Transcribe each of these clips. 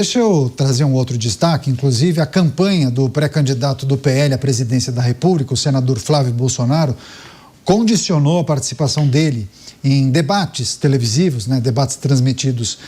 Deixa eu trazer um outro destaque, inclusive a campanha do pré-candidato do PL à presidência da República, o senador Flávio Bolsonaro, condicionou a participação dele em debates televisivos, debates transmitidos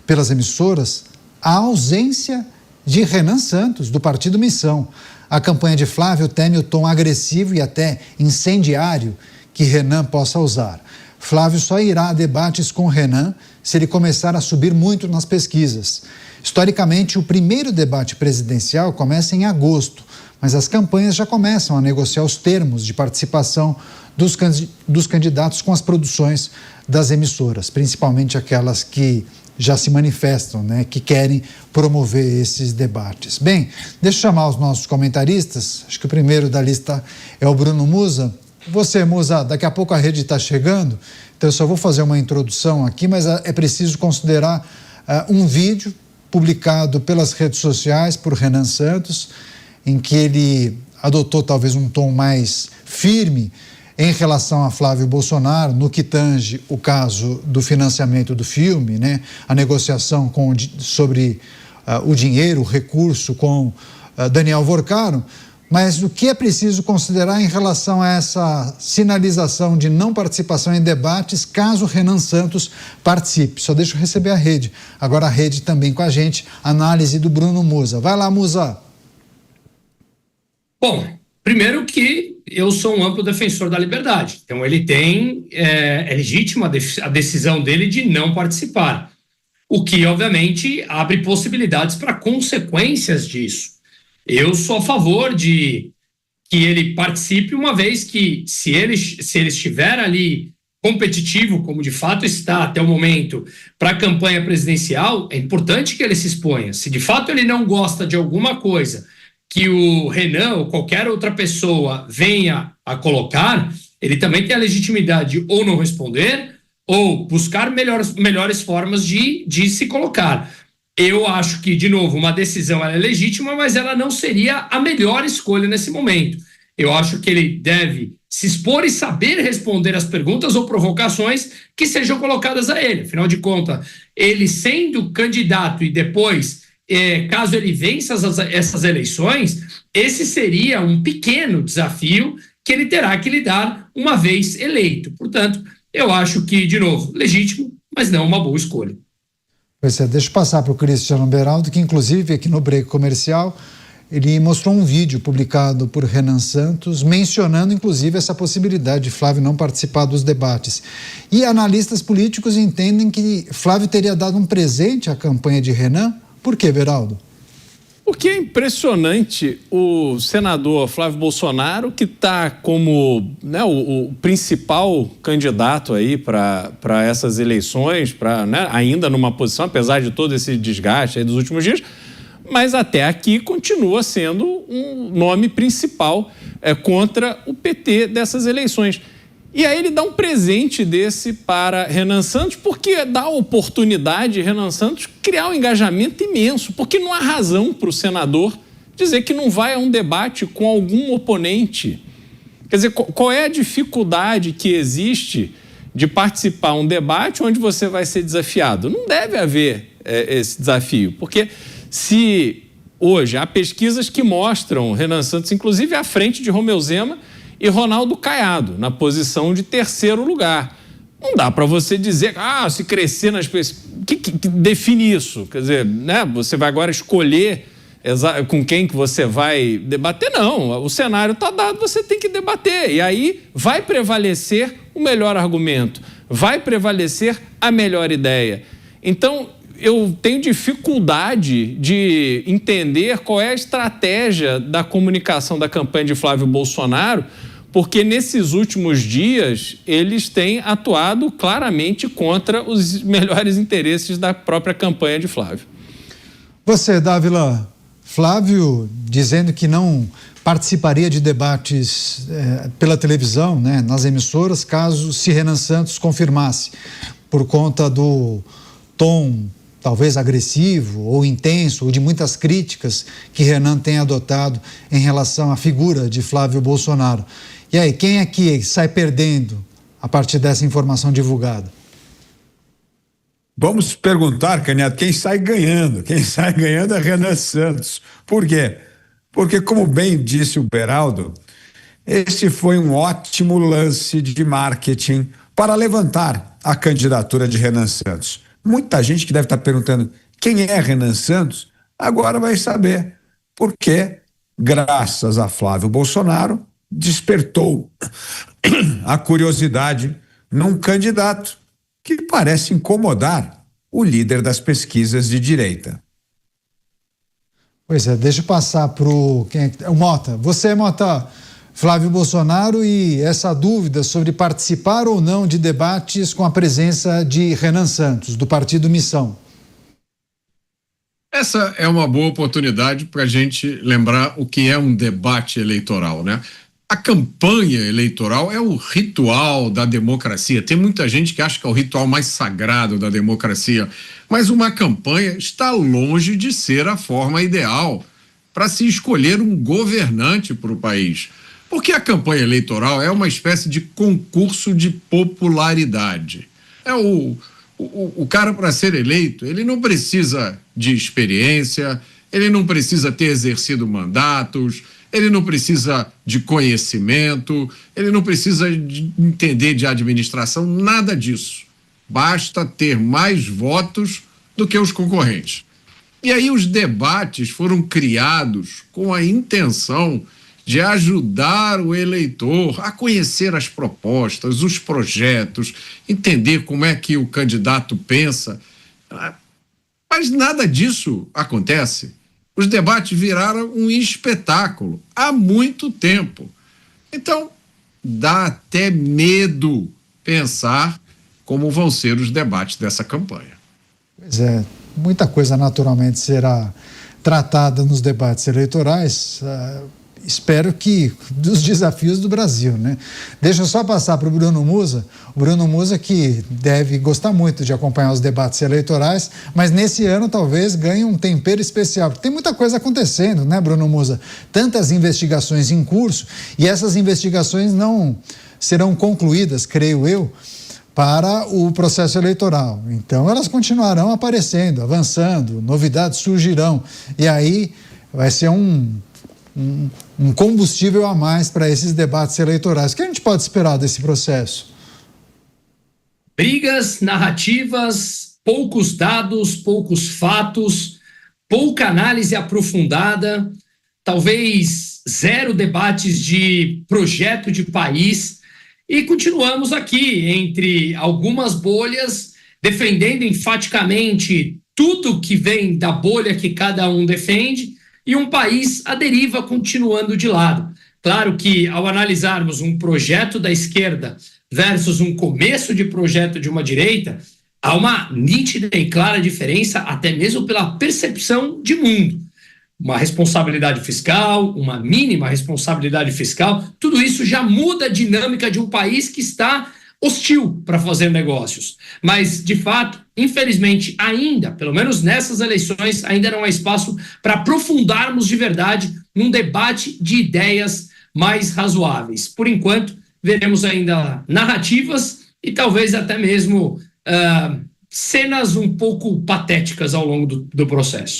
pelas emissoras, à ausência de Renan Santos, do Partido Missão. A campanha de Flávio teme o tom agressivo e até incendiário que Renan possa usar. Flávio só irá a debates com Renan se ele começar a subir muito nas pesquisas. Historicamente, o primeiro debate presidencial começa em agosto, mas as campanhas já começam a negociar os termos de participação dos candidatos com as produções das emissoras, principalmente aquelas que já se manifestam, que querem promover esses debates. Bem, deixa eu chamar os nossos comentaristas. Acho que o primeiro da lista é o Bruno Musa. Você, Musa, daqui a pouco a rede está chegando, então eu só vou fazer uma introdução aqui, mas é preciso considerar um vídeo publicado pelas redes sociais por Renan Santos, em que ele adotou talvez um tom mais firme em relação a Flávio Bolsonaro, no que tange o caso do financiamento do filme, a negociação sobre o dinheiro, o recurso com Daniel Vorcaro. Mas o que é preciso considerar em relação a essa sinalização de não participação em debates, caso Renan Santos participe? Só deixa eu receber a rede. Agora a rede também com a gente, análise do Bruno Musa. Vai lá, Musa. Bom, primeiro que eu sou um amplo defensor da liberdade. Então ele tem, é legítima a decisão dele de não participar. O que, obviamente, abre possibilidades para consequências disso. Eu sou a favor de que ele participe, uma vez que, se ele estiver ali competitivo, como de fato está até o momento, para a campanha presidencial, é importante que ele se exponha. Se de fato ele não gosta de alguma coisa que o Renan ou qualquer outra pessoa venha a colocar, ele também tem a legitimidade de ou não responder ou buscar melhores formas de se colocar. Eu acho que, de novo, uma decisão ela é legítima, mas ela não seria a melhor escolha nesse momento. Eu acho que ele deve se expor e saber responder às perguntas ou provocações que sejam colocadas a ele. Afinal de contas, ele sendo candidato e depois, caso ele vença essas eleições, esse seria um pequeno desafio que ele terá que lidar uma vez eleito. Portanto, eu acho que, de novo, legítimo, mas não uma boa escolha. Pois é, deixa eu passar para o Cristiano Beraldo, que inclusive aqui no break comercial, ele mostrou um vídeo publicado por Renan Santos, mencionando inclusive essa possibilidade de Flávio não participar dos debates. E analistas políticos entendem que Flávio teria dado um presente à campanha de Renan. Por quê, Beraldo? Porque é impressionante o senador Flávio Bolsonaro, que está como o principal candidato aí para essas eleições, ainda numa posição, apesar de todo esse desgaste aí dos últimos dias, mas até aqui continua sendo um nome principal contra o PT dessas eleições. E aí ele dá um presente desse para Renan Santos, porque dá a oportunidade de Renan Santos criar um engajamento imenso, porque não há razão para o senador dizer que não vai a um debate com algum oponente. Quer dizer, qual é a dificuldade que existe de participar de um debate onde você vai ser desafiado? Não deve haver esse desafio, porque se hoje há pesquisas que mostram Renan Santos, inclusive à frente de Romeu Zema e Ronaldo Caiado, na posição de terceiro lugar. Não dá para você dizer, se crescer nas pesquisas... O que define isso? Quer dizer, você vai agora escolher com quem que você vai debater? Não, o cenário está dado, você tem que debater. E aí vai prevalecer o melhor argumento, vai prevalecer a melhor ideia. Então, eu tenho dificuldade de entender qual é a estratégia da comunicação da campanha de Flávio Bolsonaro, porque nesses últimos dias eles têm atuado claramente contra os melhores interesses da própria campanha de Flávio. Você, Dávila, Flávio dizendo que não participaria de debates pela televisão, nas emissoras, caso se Renan Santos confirmasse, por conta do tom talvez agressivo ou intenso, ou de muitas críticas que Renan tem adotado em relação à figura de Flávio Bolsonaro. E aí, quem é que sai perdendo a partir dessa informação divulgada? Vamos perguntar, Canhoto, quem sai ganhando? Quem sai ganhando é Renan Santos. Por quê? Porque, como bem disse o Beraldo, esse foi um ótimo lance de marketing para levantar a candidatura de Renan Santos. Muita gente que deve estar perguntando quem é Renan Santos, agora vai saber. Porque, graças a Flávio Bolsonaro, despertou a curiosidade num candidato que parece incomodar o líder das pesquisas de direita. Pois é, deixa eu passar para o Mota. Você, Mota, Flávio Bolsonaro e essa dúvida sobre participar ou não de debates com a presença de Renan Santos, do Partido Missão. Essa é uma boa oportunidade para a gente lembrar o que é um debate eleitoral, né? A campanha eleitoral é o ritual da democracia. Tem muita gente que acha que é o ritual mais sagrado da democracia, mas uma campanha está longe de ser a forma ideal para se escolher um governante para o país. Porque a campanha eleitoral é uma espécie de concurso de popularidade. O cara, para ser eleito, ele não precisa de experiência, ele não precisa ter exercido mandatos, ele não precisa de conhecimento, ele não precisa de entender de administração, nada disso. Basta ter mais votos do que os concorrentes. E aí os debates foram criados com a intenção de ajudar o eleitor a conhecer as propostas, os projetos, entender como é que o candidato pensa. Mas nada disso acontece. Os debates viraram um espetáculo há muito tempo. Então, dá até medo pensar como vão ser os debates dessa campanha. Pois é, muita coisa naturalmente será tratada nos debates eleitorais. Espero que dos desafios do Brasil, né? Deixa eu só passar para o Bruno Musa que deve gostar muito de acompanhar os debates eleitorais, mas nesse ano talvez ganhe um tempero especial, porque tem muita coisa acontecendo, né, Bruno Musa? Tantas investigações em curso, e essas investigações não serão concluídas, creio eu, para o processo eleitoral. Então elas continuarão aparecendo, avançando, novidades surgirão, e aí vai ser um combustível a mais para esses debates eleitorais. O que a gente pode esperar desse processo? Brigas, narrativas, poucos dados, poucos fatos, pouca análise aprofundada, talvez zero debates de projeto de país, e continuamos aqui entre algumas bolhas, defendendo enfaticamente tudo que vem da bolha que cada um defende, e um país à deriva continuando de lado. Claro que, ao analisarmos um projeto da esquerda versus um começo de projeto de uma direita, há uma nítida e clara diferença, até mesmo pela percepção de mundo. Uma responsabilidade fiscal, uma mínima responsabilidade fiscal, tudo isso já muda a dinâmica de um país que está hostil para fazer negócios. Mas, de fato, infelizmente, ainda, pelo menos nessas eleições, ainda não há espaço para aprofundarmos de verdade num debate de ideias mais razoáveis. Por enquanto, veremos ainda narrativas e talvez até mesmo cenas um pouco patéticas ao longo do processo.